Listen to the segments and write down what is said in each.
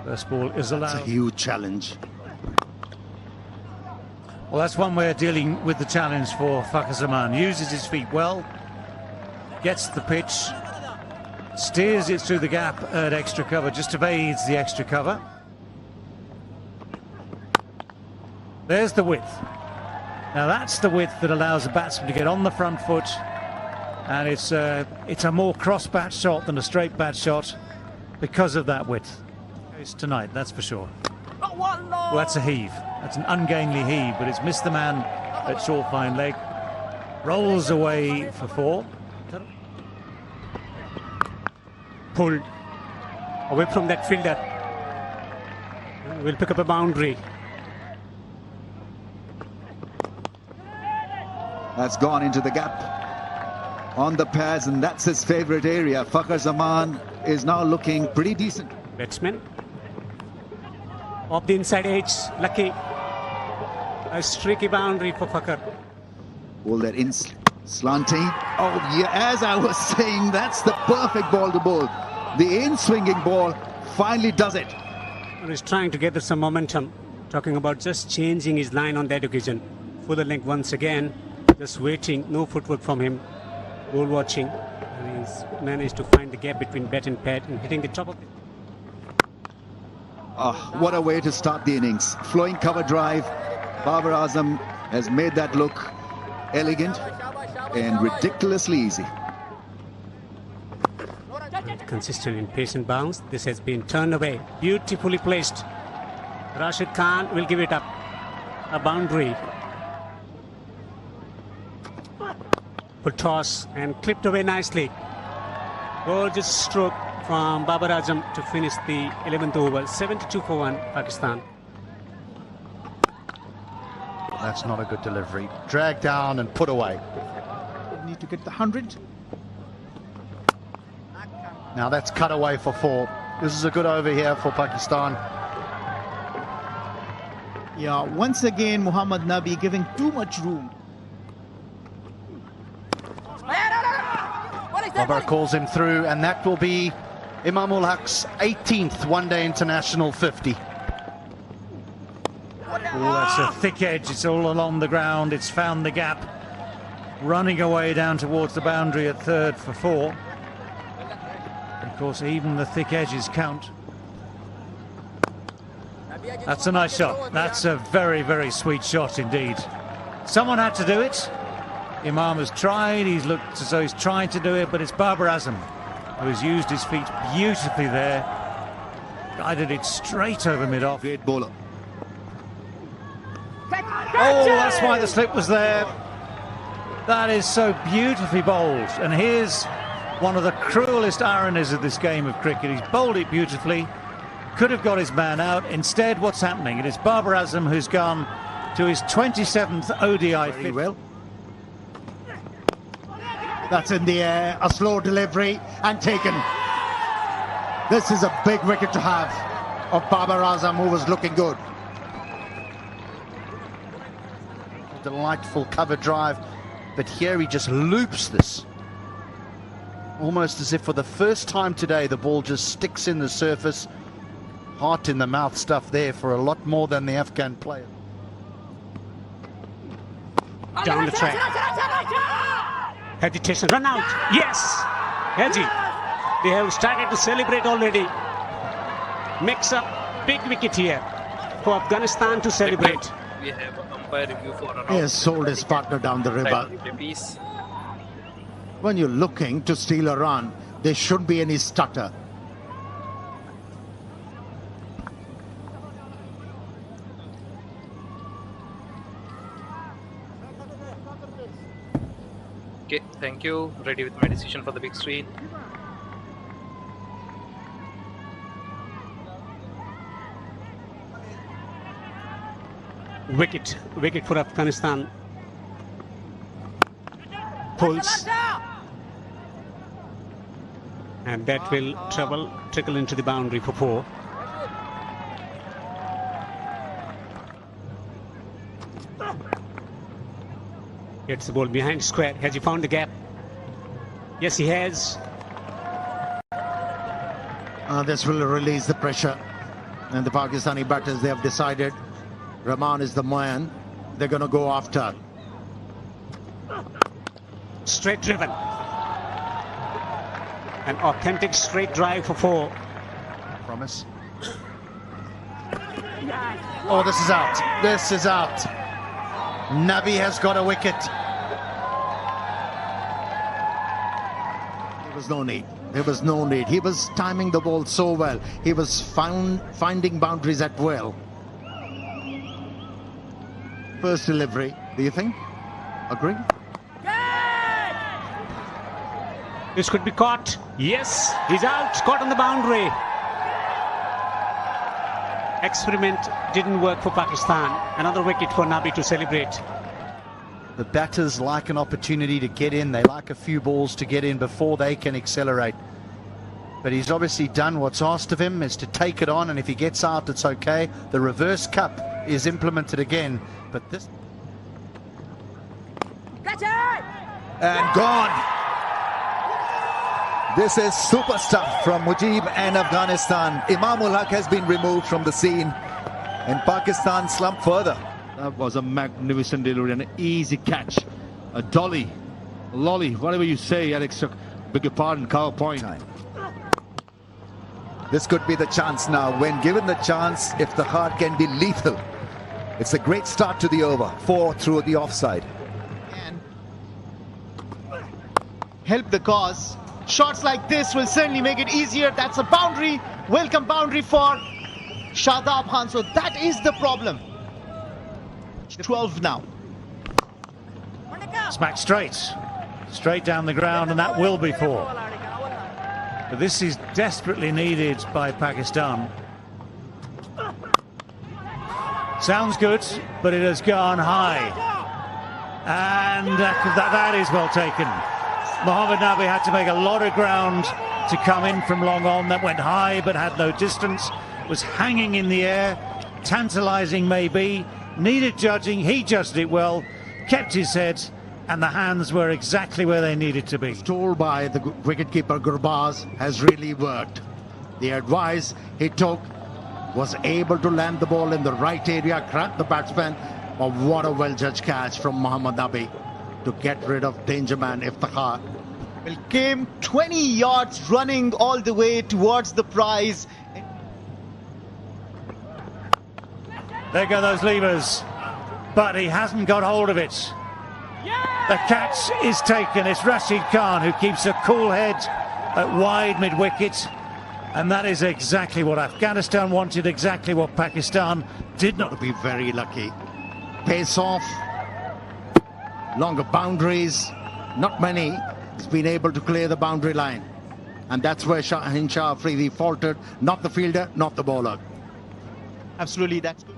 First ball is allowed. It's a huge challenge. Well, that's one way of dealing with the challenge for Fakhar Zaman. Uses his feet well, gets the pitch, steers it through the gap at extra cover, just evades the extra cover. There's the width. Now that's the width that allows a batsman to get on the front foot, and it's a more cross bat shot than a straight bat shot because of that width. It's tonight, that's for sure. Well, that's a heave. That's an ungainly heave, but it's missed the man at short fine leg. Rolls away for 4. Pulled away from that fielder. Will pick up a boundary. That's gone into the gap on the pads, and that's his favourite area. Fakhar Zaman is now looking pretty decent. Batsman off the inside edge, lucky. A streaky boundary for Fakhar. All that in slanting. Oh yeah, as I was saying, that's the perfect ball to bowl. The in-swinging ball finally does it. He's trying to gather some momentum. Talking about just changing his line on that occasion. Fuller length once again. Just waiting, no footwork from him. Ball watching. And he's managed to find the gap between bat and pad and hitting the top of it. Oh, what a way to start the innings. Flowing cover drive. Babar Azam has made that look elegant and ridiculously easy. Consistent in pace and bounce. This has been turned away. Beautifully placed. Rashid Khan will give it up. A boundary. Full toss and clipped away nicely. Gorgeous stroke from Babar Azam to finish the 11th over. 72 for 1, Pakistan. That's not a good delivery. Dragged down and put away. Need to get the 100. Now that's cut away for 4. This is a good over here for Pakistan. Yeah, once again, Muhammad Nabi giving too much room. Babar calls him through, and that will be Imam ul Haq's 18th one-day international 50. Oh, that's a thick edge. It's all along the ground. It's found the gap. Running away down towards the boundary at third for 4. Of course, even the thick edges count. That's a nice shot. That's a very, very sweet shot indeed. Someone had to do it. Imam has tried. He's looked as though he's trying to do it, but it's Babar Azam who has used his feet beautifully there. Guided it straight over mid-off. Great bowler. Oh, that's why the slip was there. That is so beautifully bowled. And here's one of the cruelest ironies of this game of cricket. He's bowled it beautifully. Could have got his man out. Instead, what's happening? It is Babar Azam who's gone to his 27th ODI. Very well. That's in the air, a slow delivery and taken. This is a big wicket to have of Babar Azam, who was looking good. Delightful cover drive, but here he just loops this. Almost as if for the first time today the ball just sticks in the surface. Heart in the mouth stuff there for a lot more than the Afghan player. Down the track. Hesitation, run out. Yes, Haji. They have started to celebrate already. Makes a big wicket here for Afghanistan to celebrate. We have umpire review for around. He has sold his partner down the river. When you're looking to steal a run, there shouldn't be any stutter. Okay, thank you. Ready with my decision for the big screen. Wicket for Afghanistan. Pulls. And that will trickle into the boundary for 4. Gets the ball behind square. Has he found the gap? Yes, he has. This will release the pressure. And the Pakistani batters, they have decided Rahman is the man they're going to go after. Straight driven. An authentic straight drive for 4. Promise. Oh, this is out. This is out. Nabi has got a wicket. There was no need. There was no need. He was timing the ball so well. He was finding boundaries at will. First delivery, do you think? Agree? This could be caught. Yes, he's out. Caught on the boundary. Experiment didn't work for Pakistan. Another wicket for Nabi to celebrate. The batters like an opportunity to get in. They like a few balls to get in before they can accelerate. But he's obviously done what's asked of him, is to take it on, and if he gets out, it's okay. The reverse cup is implemented again, but this... And gone. This is super stuff from Mujib and Afghanistan. Imamul Haq has been removed from the scene, and Pakistan slumped further. That was a magnificent delivery and an easy catch. A dolly, a lolly, whatever you say, Alex. Beg your pardon, cow point. This could be the chance now. When given the chance, if the heart can be lethal. It's a great start to the over. 4 through the offside. And help the cause. Shots like this will certainly make it easier. That's a boundary. Welcome boundary for Shadab Khan. So that is the problem. 12 now. Smack straight down the ground, and that will be 4. But this is desperately needed by Pakistan. Sounds good, but it has gone high, and that is well taken. Mohammad Nabi had to make a lot of ground to come in from long on. That went high but had no distance, was hanging in the air, tantalising maybe, needed judging. He judged it well, kept his head, and the hands were exactly where they needed to be. Told by the wicketkeeper Gurbaz has really worked. The advice he took, was able to land the ball in the right area, crack the batsman. Oh, what a well-judged catch from Mohammad Nabi to get rid of danger man Iftikhar. Well, came 20 yards running all the way towards the prize. There go those levers, but he hasn't got hold of it. The catch is taken. It's Rashid Khan who keeps a cool head at wide mid-wicket, and that is exactly what Afghanistan wanted, exactly what Pakistan did not. To be very lucky. Pace off, longer boundaries, not many. He's been able to clear the boundary line, and that's where Shaheen Shah Afridi faltered, not the fielder, not the bowler. Absolutely, that's good.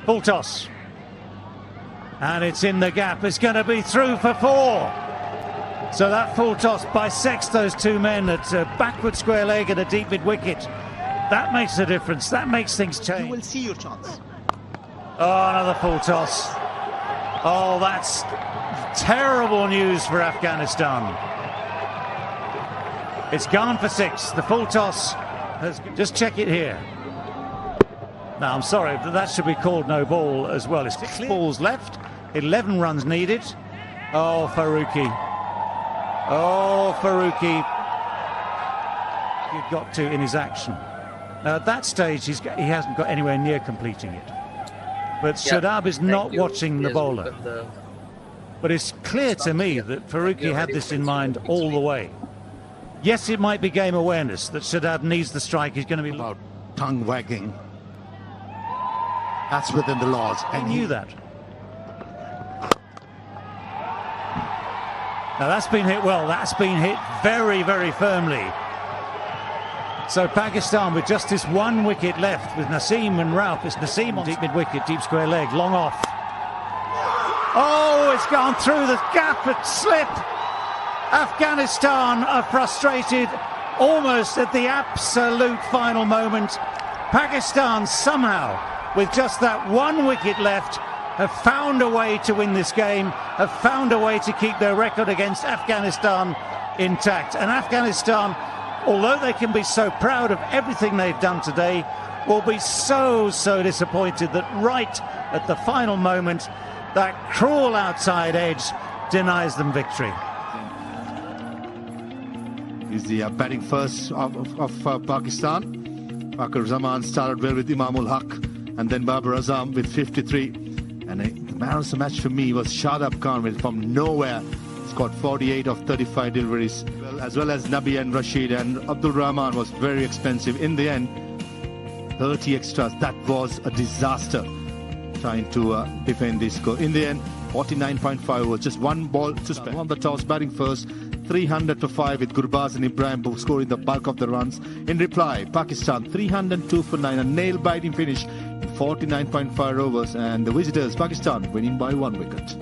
Full toss, and it's in the gap. It's going to be through for 4. So that full toss bisects those two men at a backward square leg and a deep mid-wicket. That makes a difference. That makes things change. You will see your chance. Oh, another full toss. Oh, that's terrible news for Afghanistan. It's gone for 6. The full toss has... Just check it here. No, I'm sorry, but that should be called no ball as well. It's 6 balls left, 11 runs needed. Oh, Faruqi. Oh, Faruqi. He got to in his action. Now, at that stage, he hasn't got anywhere near completing it. But Shadab is not watching the bowler. But it's clear to me that Faruqi had this in mind all the way. Yes, it might be game awareness that Shadab needs the strike. He's going to be... About tongue wagging. That's within the laws. And he knew that. Now that's been hit well. That's been hit very, very firmly. So Pakistan with just this 1 wicket left with Naseem and Rauf. It's Naseem on deep mid-wicket, deep square leg, long off. Oh, it's gone through the gap at slip. Afghanistan are frustrated almost at the absolute final moment. Pakistan somehow, with just that 1 wicket left, have found a way to win this game, have found a way to keep their record against Afghanistan intact. And Afghanistan although they can be so proud of everything they've done today, will be so disappointed that right at the final moment, that cruel outside edge denies them victory. He's the batting first of Pakistan. Fakhr Zaman started well with Imamul Haq and then Babar Azam with 53. And the man of the match for me was Shadab Khan from nowhere. Scored 48 of 35 deliveries, as well as Nabi and Rashid, and Abdul Rahman was very expensive. In the end, 30 extras. That was a disaster trying to defend this score. In the end, 49.5 was just one ball to spend. Won the toss, batting first, 300 for 5 with Gurbaz and Ibrahim scoring the bulk of the runs. In reply, Pakistan 302 for 9, a nail-biting finish in 49.5 overs, and the visitors, Pakistan, winning by 1 wicket.